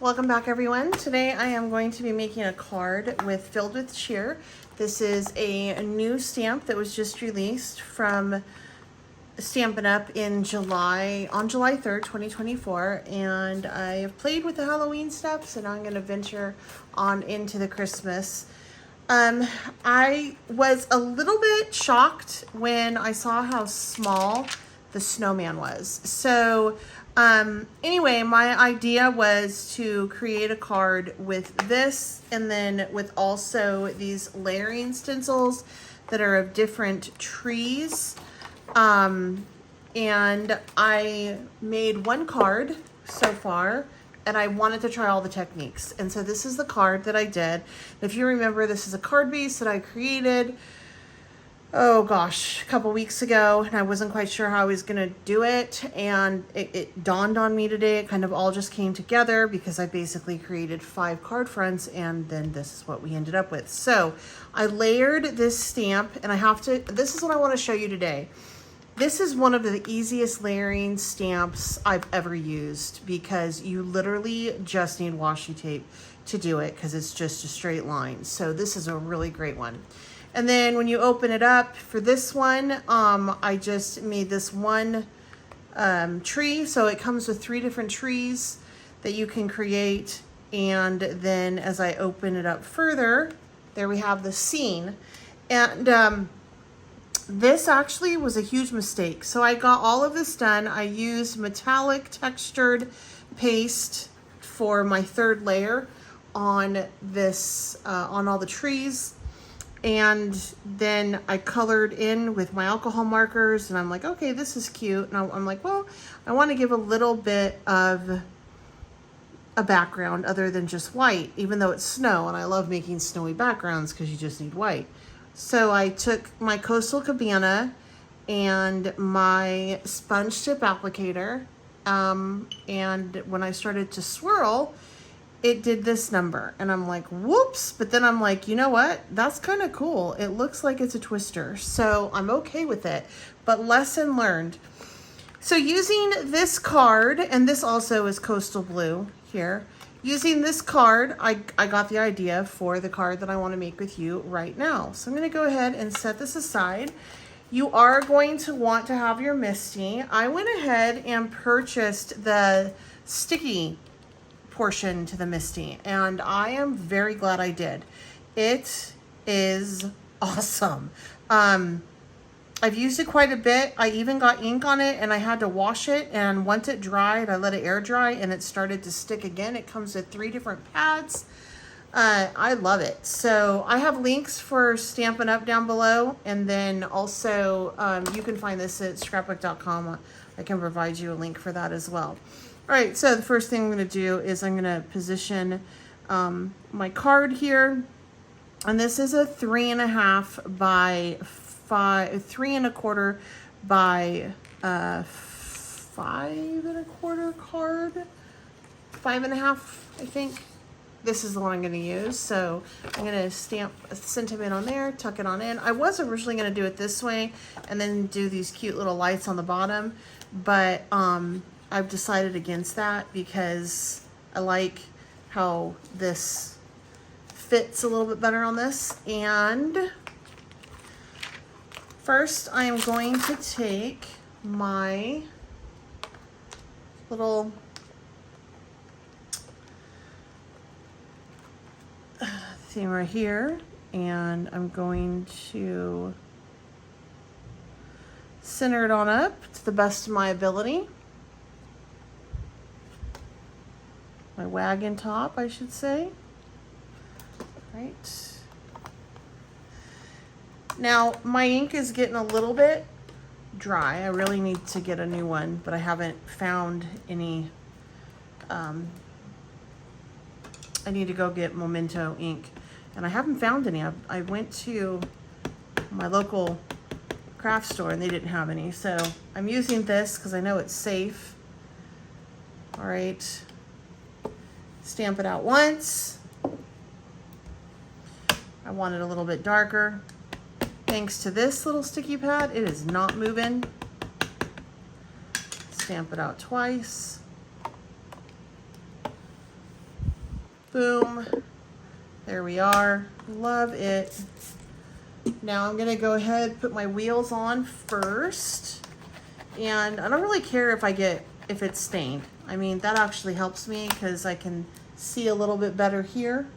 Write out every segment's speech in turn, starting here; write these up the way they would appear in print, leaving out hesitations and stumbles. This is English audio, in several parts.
Welcome back, everyone. Today I am going to be making a card filled with cheer. This is a new stamp that was just released from Stampin' Up! On July 3rd, 2024, and I have played with the Halloween stuff, so now I'm going to venture on into the Christmas. I was a little bit shocked when I saw how small the snowman was. So anyway, my idea was to create a card with this and then with also these layering stencils that are of different trees. And I made one card so far, and I wanted to try all the techniques. And so this is the card that I did. If you remember, this is a card base that I created, oh gosh, a couple weeks ago, and I wasn't quite sure how I was gonna do it. And it dawned on me today. It kind of all just came together because I basically created 5 card fronts, and then this is what we ended up with. So I layered this stamp, and this is what I wanna show you today. This is one of the easiest layering stamps I've ever used because you literally just need washi tape to do it because it's just a straight line. So this is a really great one. And then when you open it up for this one, I just made this one tree. So it comes with 3 different trees that you can create. And then as I open it up further, there we have the scene. And this actually was a huge mistake. So I got all of this done. I used metallic textured paste for my 3rd layer on this, on all the trees. And then I colored in with my alcohol markers, and I'm like, okay, this is cute. And I'm like, well, I want to give a little bit of a background other than just white, even though it's snow, and I love making snowy backgrounds because you just need white. So I took my Coastal Cabana and my sponge tip applicator, and when I started to swirl, it did this number, and I'm like, whoops. But then I'm like, you know what? That's kind of cool. It looks like it's a twister, so I'm okay with it. But lesson learned. So using this card, and this also is Coastal Blue here. Using this card, I got the idea for the card that I want to make with you right now. So I'm going to go ahead and set this aside. You are going to want to have your Misti. I went ahead and purchased the sticky portion to the Misti, and I am very glad I did. It is awesome. I've used it quite a bit. I even got ink on it, and I had to wash it, and once it dried, I let it air dry, and it started to stick again. It comes with 3 different pads. I love it. So I have links for Stampin' Up! Down below, and then also you can find this at scrapbook.com. I can provide you a link for that as well. All right, so the first thing I'm going to do is I'm going to position my card here, and this is a 3.5 by 3 1/4 by 5 1/4 card, 5.5, I think. This is the one I'm going to use. So I'm going to stamp a sentiment on there, tuck it on in. I was originally going to do it this way and then do these cute little lights on the bottom, but I've decided against that because I like how this fits a little bit better on this. And first, I am going to take my little thing right here, and I'm going to center it on up to the best of my ability. My wagon top, I should say. Right. Now, my ink is getting a little bit dry. I really need to get a new one, but I haven't found any. I need to go get Memento ink, and I haven't found any. I went to my local craft store, and they didn't have any, so I'm using this because I know it's safe. All right. Stamp it out once. I want it a little bit darker. Thanks to this little sticky pad, it is not moving. Stamp it out twice. Boom. There we are. Love it. Now I'm gonna go ahead and put my wheels on first. And I don't really care if it's stained. I mean, that actually helps me because I can see a little bit better here.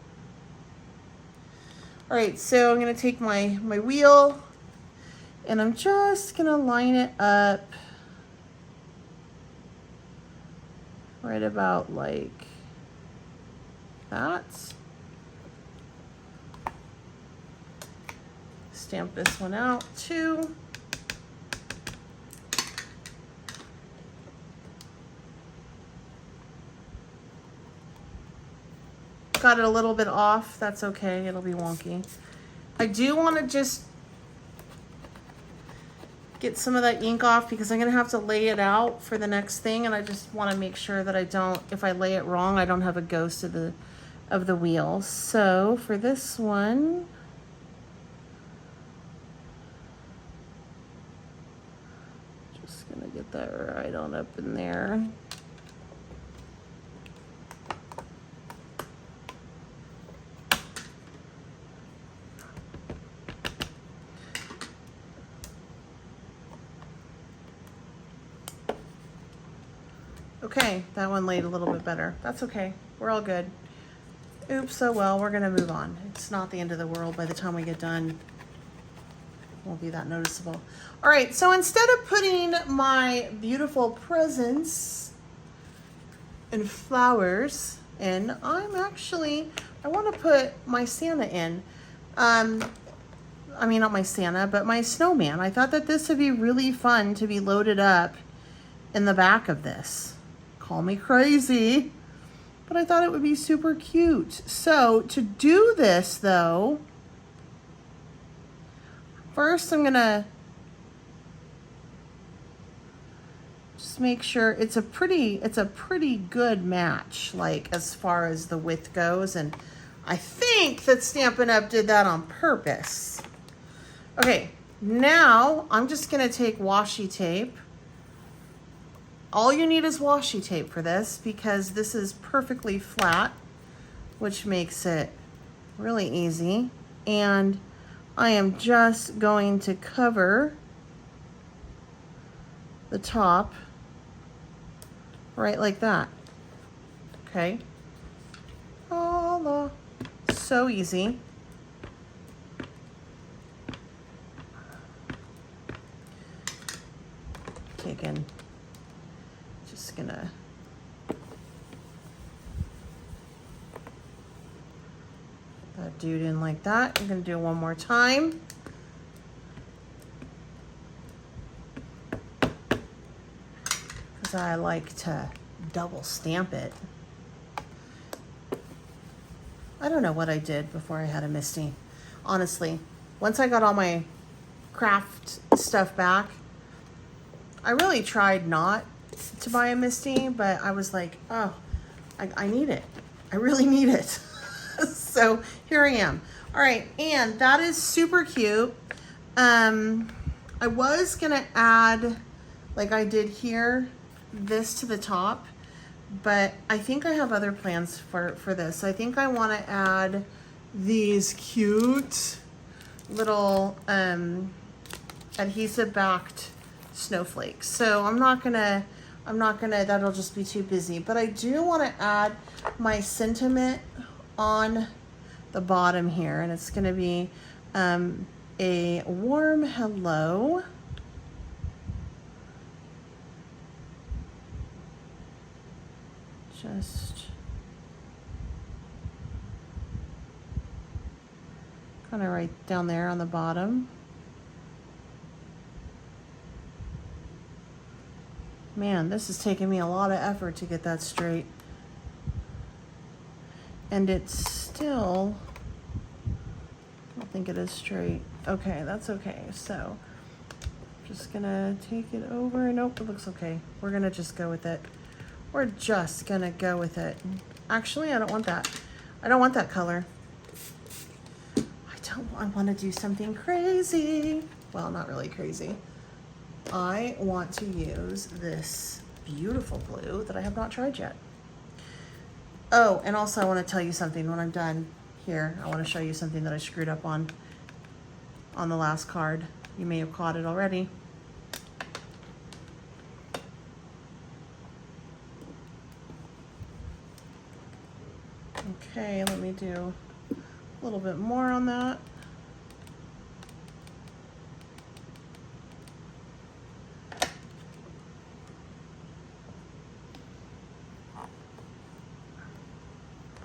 All right, so I'm gonna take my wheel and I'm just gonna line it up right about like that. Stamp this one out too. Got it a little bit off, that's okay, it'll be wonky. I do want to just get some of that ink off because I'm gonna have to lay it out for the next thing, and I just want to make sure that I don't, if I lay it wrong, I don't have a ghost of the wheel. So for this one, just gonna get that right on up in there. Okay, that one laid a little bit better. That's okay, we're all good. Oops, oh well, we're gonna move on. It's not the end of the world. By the time we get done, it won't be that noticeable. All right, so instead of putting my beautiful presents and flowers in, I wanna put my Santa in. I mean, not my Santa, but my snowman. I thought that this would be really fun to be loaded up in the back of this. Call me crazy, but I thought it would be super cute. So to do this though, first I'm gonna just make sure it's a pretty good match, like as far as the width goes, and I think that Stampin' Up! Did that on purpose. Okay, now I'm just gonna take washi tape. All you need is washi tape for this because this is perfectly flat, which makes it really easy. And I am just going to cover the top right like that. Okay. So easy. Taking, just gonna put that dude in like that. I'm gonna do it one more time. Because I like to double stamp it. I don't know what I did before I had a Misti. Honestly, once I got all my craft stuff back, I really tried not to buy a Misti, but I was like, oh, I need it. I really need it. So here I am. All right, and that is super cute. I was gonna add, like I did here, this to the top, but I think I have other plans for this. I think I wanna add these cute little adhesive backed snowflakes. So I'm not gonna, that'll just be too busy. But I do wanna add my sentiment on the bottom here, and it's gonna be a warm hello. Just kind of right down there on the bottom. Man, this is taking me a lot of effort to get that straight. And it's still, I don't think it is straight. Okay, that's okay. So, just gonna take it over. Nope, it looks okay. We're gonna just go with it. We're just gonna go with it. Actually, I don't want that. I don't want that color. I want to do something crazy. Well, not really crazy. I want to use this beautiful blue that I have not tried yet. Oh, and also I want to tell you something when I'm done here. I want to show you something that I screwed up on the last card. You may have caught it already. Okay, let me do a little bit more on that.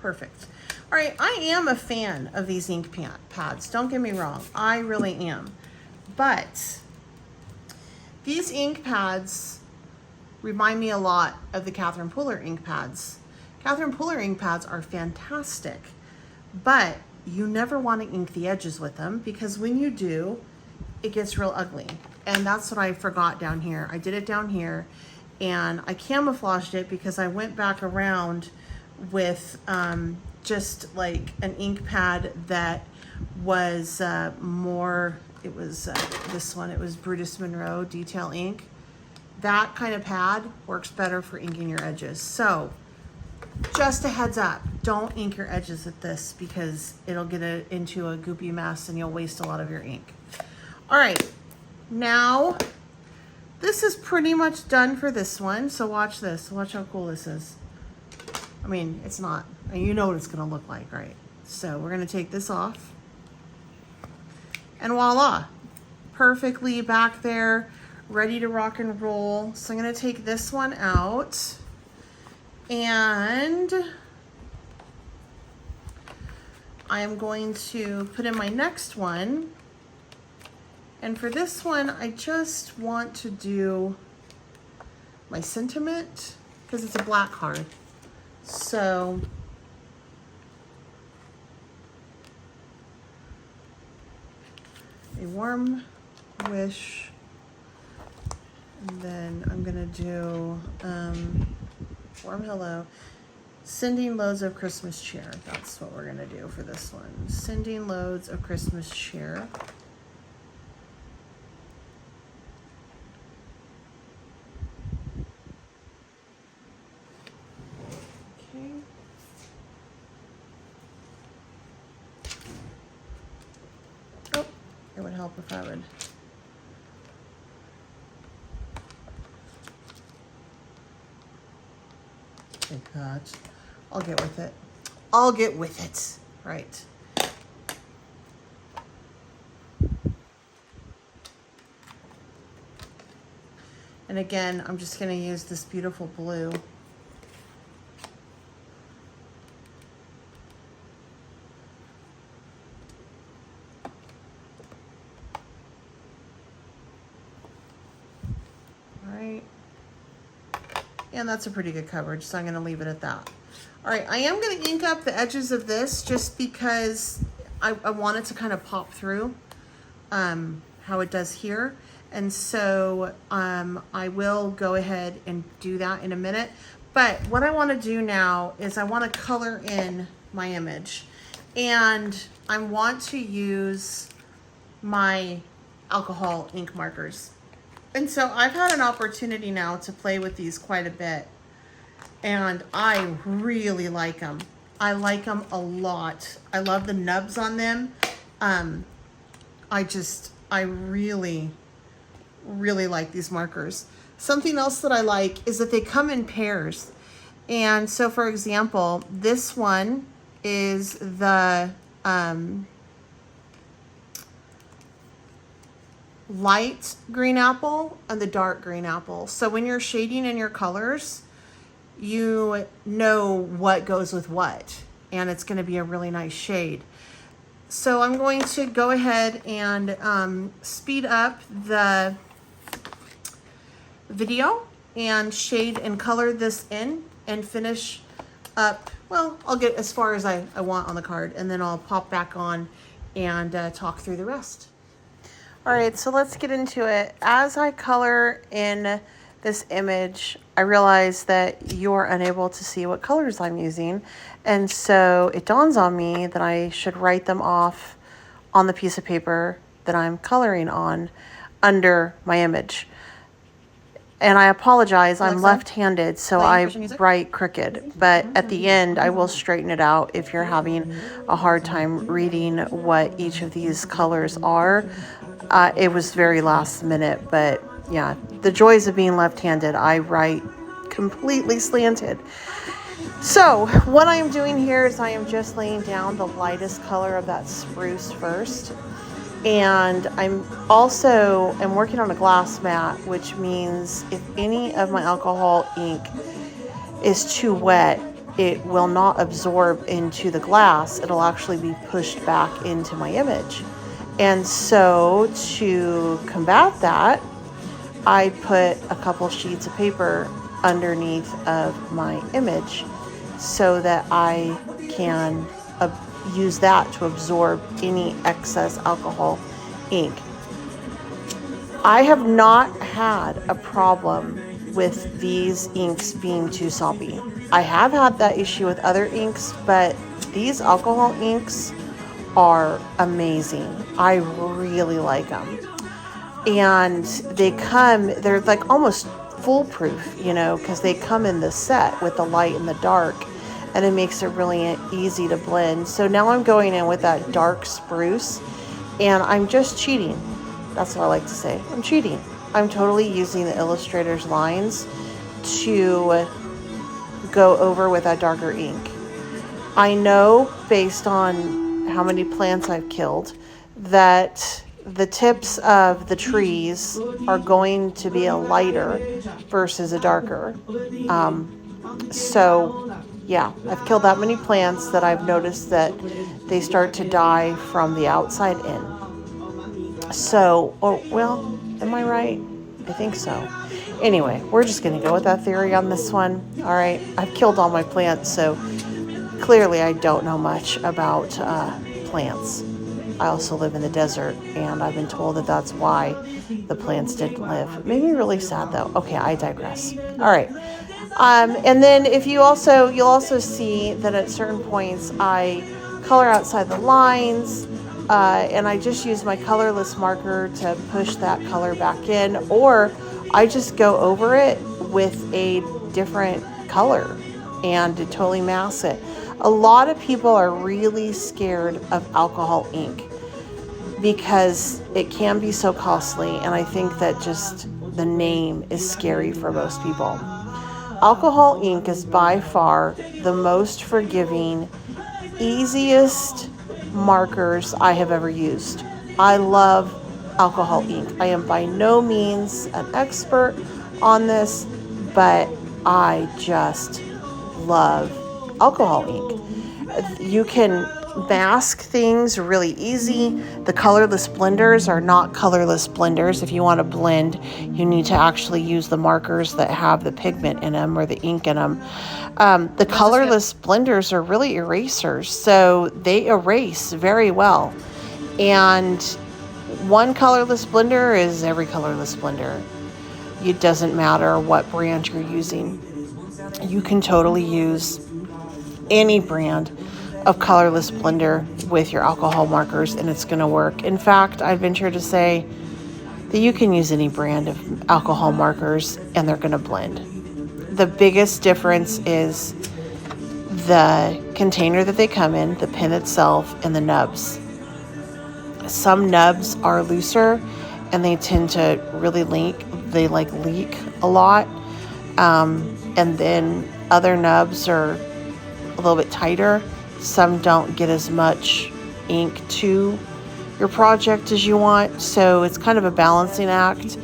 Perfect. All right, I am a fan of these ink pads. Don't get me wrong, I really am. But these ink pads remind me a lot of the Catherine Pooler ink pads. Catherine Pooler ink pads are fantastic, but you never want to ink the edges with them because when you do, it gets real ugly. And that's what I forgot down here. I did it down here and I camouflaged it because I went back around with just like an ink pad that was more, it was this one, it was Brutus Monroe Detail Ink. That kind of pad works better for inking your edges. So just a heads up, don't ink your edges with this because it'll get into a goopy mess and you'll waste a lot of your ink. All right, now this is pretty much done for this one. So watch this, watch how cool this is. I mean, it's not, you know what it's gonna look like, right? So we're gonna take this off and voila, perfectly back there, ready to rock and roll. So I'm gonna take this one out and I am going to put in my next one. And for this one, I just want to do my sentiment because it's a black card. So a warm wish, and then I'm gonna do warm hello, sending loads of Christmas cheer. That's what we're gonna do for this one. Sending loads of Christmas cheer. It would help if I would take that. I'll get with it. I'll get with it. Right. And again, I'm just going to use this beautiful blue. And that's a pretty good coverage, so I'm going to leave it at that. All right, I am going to ink up the edges of this just because I want it to kind of pop through how it does here. And so I will go ahead and do that in a minute. But what I want to do now is I want to color in my image. And I want to use my alcohol ink markers. And so I've had an opportunity now to play with these quite a bit, and I really like them. I like them a lot. I love the nubs on them. I really, really like these markers. Something else that I like is that they come in pairs. And so for example, this one is the light green apple and the dark green apple. So when you're shading in your colors, you know what goes with what, and it's going to be a really nice shade. So I'm going to go ahead and speed up the video and shade and color this in and finish up. Well, I'll get as far as I want on the card, and then I'll pop back on and talk through the rest. All right, so let's get into it. As I color in this image, I realize that you're unable to see what colors I'm using. And so it dawns on me that I should write them off on the piece of paper that I'm coloring on under my image. And I apologize, I'm Alexa, left-handed, so play I Christian music. write crooked. But at the end, I will straighten it out if you're having a hard time reading what each of these colors are. It was very last minute, but yeah, the joys of being left-handed. I write completely slanted. So what I am doing here is I am just laying down the lightest color of that spruce first. And I'm working on a glass mat, which means if any of my alcohol ink is too wet, it will not absorb into the glass. It'll actually be pushed back into my image. And so to combat that, I put a couple sheets of paper underneath of my image so that I can use that to absorb any excess alcohol ink. I have not had a problem with these inks being too soppy. I have had that issue with other inks, but these alcohol inks are amazing. I really like them. And they're like almost foolproof, you know, because they come in the set with the light and the dark, and it makes it really easy to blend. So now I'm going in with that dark spruce, and I'm just cheating. That's what I like to say. I'm cheating. I'm totally using the illustrator's lines to go over with that darker ink. I know based on how many plants I've killed that the tips of the trees are going to be a lighter versus a darker. So yeah, I've killed that many plants that I've noticed that they start to die from the outside in. So, well, am I right? I think so. Anyway, we're just going to go with that theory on this one. All right, I've killed all my plants, so clearly I don't know much about plants. I also live in the desert, and I've been told that that's why the plants didn't live. It made me really sad, though. Okay, I digress. All right. And then you'll also see that at certain points I color outside the lines, and I just use my colorless marker to push that color back in, or I just go over it with a different color and to totally mask it. A lot of people are really scared of alcohol ink because it can be so costly, and I think that just the name is scary for most people. Alcohol ink is by far the most forgiving, easiest markers I have ever used. I love alcohol ink. I am by no means an expert on this, but I just love alcohol ink. You can mask things really easy. The colorless blenders are not colorless blenders. If you want to blend, you need to actually use the markers that have the pigment in them or the ink in them. The colorless blenders are really erasers, so they erase very well. And one colorless blender is every colorless blender. It doesn't matter what brand you're using. You can totally use any brand of colorless blender with your alcohol markers, and it's going to work. In fact, I venture to say that you can use any brand of alcohol markers and they're going to blend. The biggest difference is the container that they come in, the pen itself, and the nubs. Some nubs are looser and they tend to really leak. They leak a lot. And then other nubs are a little bit tighter. Some don't get as much ink to your project as you want, so it's kind of a balancing act.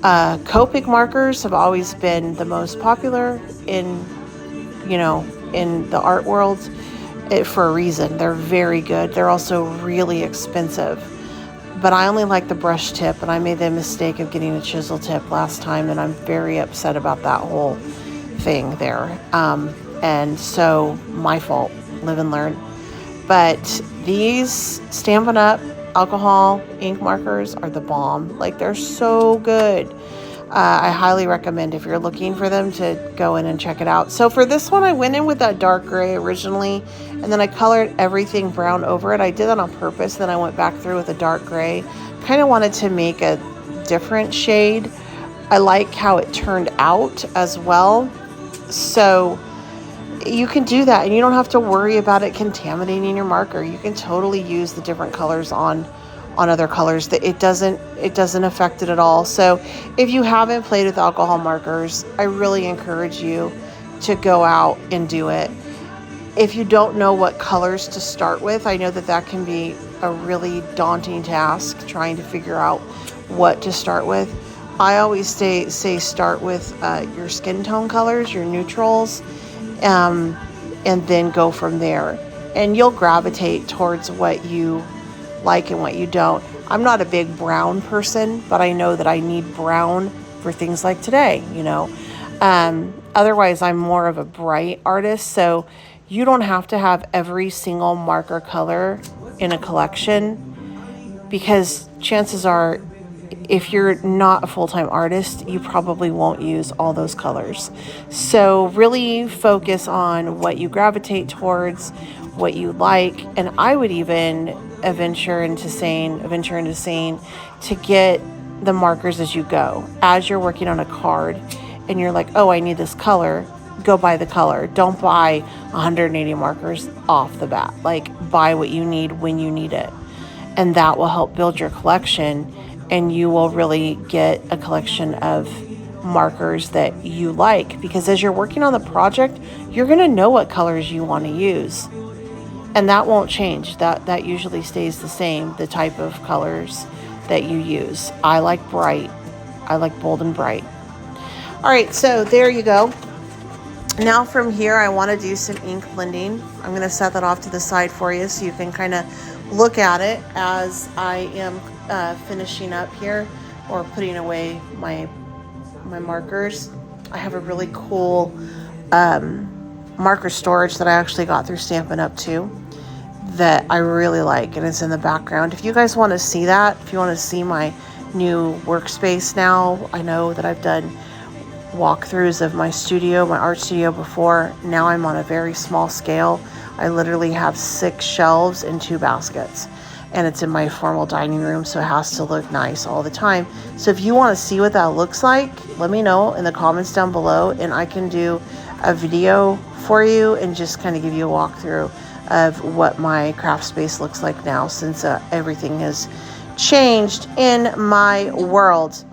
Copic markers have always been the most popular in the art world for a reason. They're very good. They're also really expensive. But I only like the brush tip, and I made the mistake of getting a chisel tip last time, and I'm very upset about that whole thing there. And so my fault. Live and learn. But these Stampin' Up! Alcohol ink markers are the bomb. They're so good. I highly recommend if you're looking for them to go in and check it out. So for this one, I went in with that dark gray originally, and then I colored everything brown over it. I did that on purpose. Then I went back through with a dark gray. Kind of wanted to make a different shade I like how it turned out as well. So you can do that and you don't have to worry about it contaminating your marker. You can totally use the different colors on other colors. That it doesn't affect it at all. So if you haven't played with alcohol markers, I really encourage you to go out and do it. If you don't know what colors to start with, I know that can be a really daunting task, trying to figure out what to start with. I always say start with your skin tone colors, your neutrals, and then go from there. And you'll gravitate towards what you like and what you don't. I'm not a big brown person, but I know that I need brown for things like today, you know. Otherwise, I'm more of a bright artist, so you don't have to have every single marker color in a collection, because chances are, if you're not a full-time artist, you probably won't use all those colors. So really focus on what you gravitate towards, what you like. And I would even venture into saying to get the markers as you go. As you're working on a card and you're like, oh, I need this color, go buy the color. Don't buy 180 markers off the bat. Like, buy what you need when you need it. And that will help build your collection, and you will really get a collection of markers that you like, because as you're working on the project, you're going to know what colors you want to use, and that won't change. That usually stays the same, the type of colors that you use. I like bright. I like bold and bright. All right, so there you go. Now from here, I want to do some ink blending. I'm going to set that off to the side for you so you can kind of look at it as I am finishing up here, or putting away my markers. I have a really cool marker storage that I actually got through Stampin' Up! Too, that I really like, and it's in the background. If you guys want to see that, if you want to see my new workspace now, I know that I've done walkthroughs of my art studio before. Now I'm on a very small scale. I literally have 6 shelves and 2 baskets, and it's in my formal dining room, so it has to look nice all the time. So if you want to see what that looks like, let me know in the comments down below, and I can do a video for you and just kind of give you a walkthrough of what my craft space looks like now, since everything has changed in my world.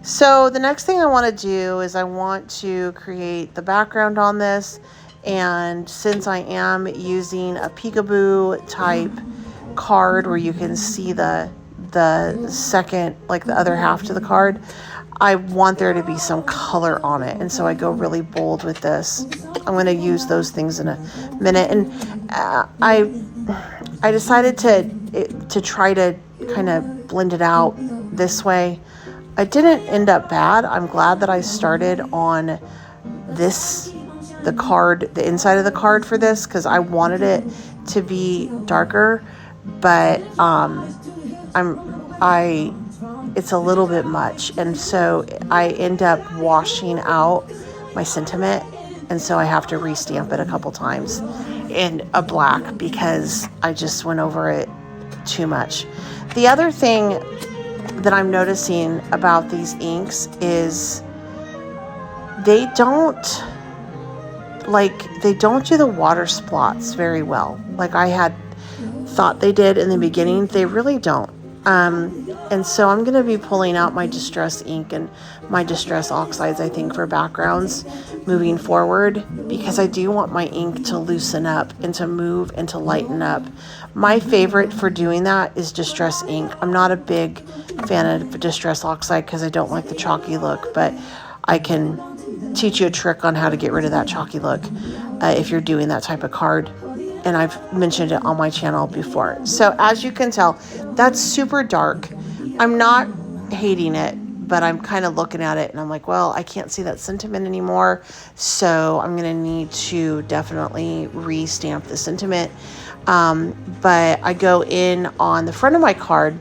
So the next thing I want to do is I want to create the background on this. And since I am using a peekaboo type card where you can see the second, like the other half to the card, I want there to be some color on it. And so I go really bold with this. I'm going to use those things in a minute. And I decided to try to kind of blend it out this way. I didn't end up bad. I'm glad that I started on the card, the inside of the card for this, because I wanted it to be darker, but it's a little bit much, and so I end up washing out my sentiment, and so I have to restamp it a couple times in a black because I just went over it too much. The other thing that I'm noticing about these inks is they don't do the water splots very well. Like I had thought they did in the beginning. They really don't. And so I'm going to be pulling out my Distress ink and my Distress oxides, I think, for backgrounds moving forward, because I do want my ink to loosen up and to move and to lighten up. My favorite for doing that is Distress ink. I'm not a big fan of Distress oxide because I don't like the chalky look, but I can teach you a trick on how to get rid of that chalky look if you're doing that type of card. And I've mentioned it on my channel before. So as you can tell, that's super dark. I'm not hating it, but I'm kind of looking at it and I'm like, well, I can't see that sentiment anymore. So I'm going to need to definitely re-stamp the sentiment. But I go in on the front of my card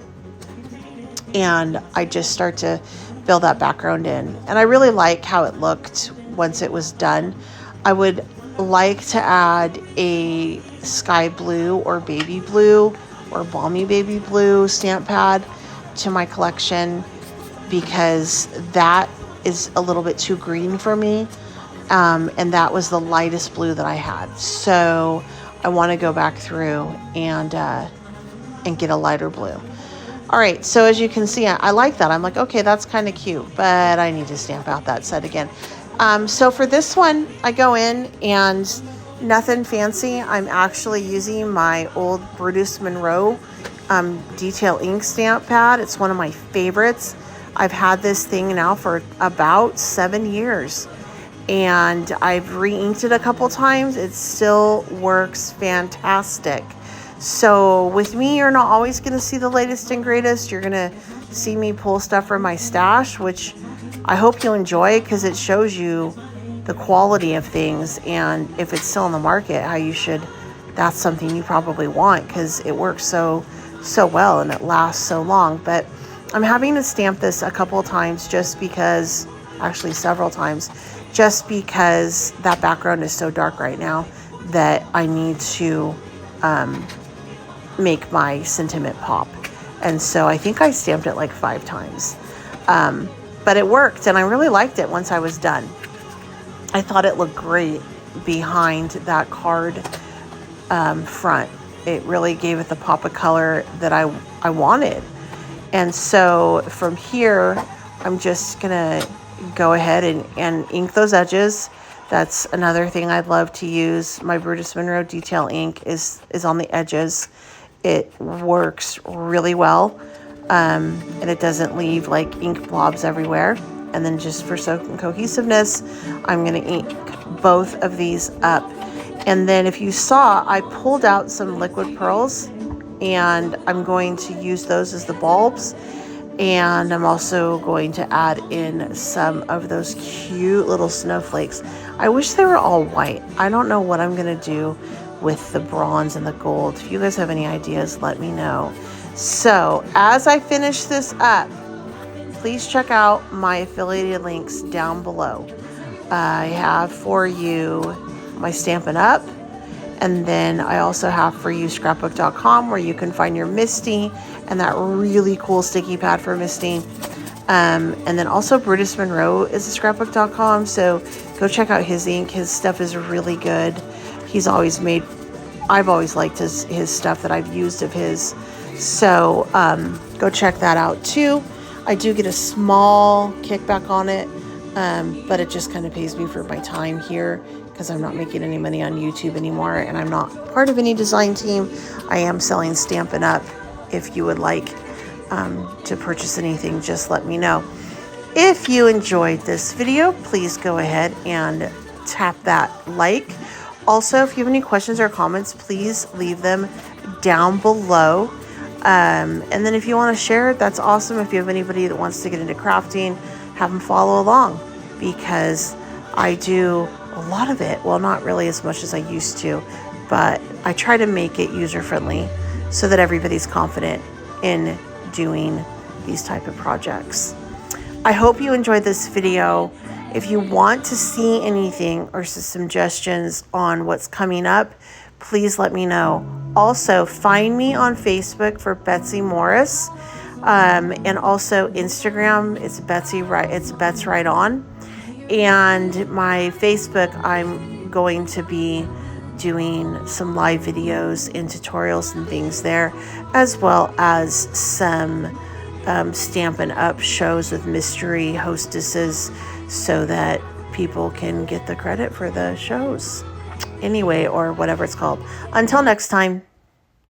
and I just start to fill that background in. And I really like how it looked once it was done. I would like to add a sky blue or baby blue or balmy baby blue stamp pad to my collection, because that is a little bit too green for me. And that was the lightest blue that I had. So I want to go back through and get a lighter blue. All right, so as you can see, I like that. I'm like, okay, that's kind of cute, but I need to stamp out that set again. So for this one, I go in and nothing fancy. I'm actually using my old Brutus Monroe detail ink stamp pad. It's one of my favorites. I've had this thing now for about 7 years, and I've re-inked it a couple times. It still works fantastic. So with me, you're not always going to see the latest and greatest. You're going to see me pull stuff from my stash, which I hope you'll enjoy, because it shows you the quality of things, and if it's still on the market, how you should, that's something you probably want, because it works so well and it lasts so long. But I'm having to stamp this a couple of times just because, actually several times, just because that background is so dark right now that I need to make my sentiment pop. And so I think I stamped it like 5 times. But it worked, and I really liked it once I was done. I thought it looked great behind that card front. It really gave it the pop of color that I wanted. And so from here, I'm just gonna go ahead and ink those edges. That's another thing I'd love to use. My Brutus Monroe detail ink is on the edges. It works really well, and it doesn't leave like ink blobs everywhere. And then just for some cohesiveness, I'm gonna ink both of these up. And then if you saw, I pulled out some liquid pearls, and I'm going to use those as the bulbs. And I'm also going to add in some of those cute little snowflakes. I wish they were all white. I don't know what I'm gonna do with the bronze and the gold. If you guys have any ideas, let me know. So as I finish this up, please check out my affiliated links down below. I have for you my Stampin' Up! And then I also have for you scrapbook.com, where you can find your Misti and that really cool sticky pad for Misti. And then also Brutus Monroe is a scrapbook.com, so go check out his ink. His stuff is really good. He's always made, I've always liked his stuff that I've used of his. So go check that out too. I do get a small kickback on it, but it just kind of pays me for my time here, because I'm not making any money on YouTube anymore, and I'm not part of any design team. I am selling Stampin' Up! If you would like to purchase anything, just let me know. If you enjoyed this video, please go ahead and tap that like. Also, if you have any questions or comments, please leave them down below. And then if you want to share it, that's awesome. If you have anybody that wants to get into crafting, have them follow along, because I do a lot of it. Well, not really as much as I used to, but I try to make it user-friendly so that everybody's confident in doing these type of projects. I hope you enjoyed this video. If you want to see anything or suggestions on what's coming up, please let me know. Also, find me on Facebook for Betsy Morris, and also Instagram. It's Bets Right On. And my Facebook, I'm going to be doing some live videos and tutorials and things there, as well as some Stampin' Up! Shows with mystery hostesses, so that people can get the credit for the shows anyway, or whatever it's called. Until next time.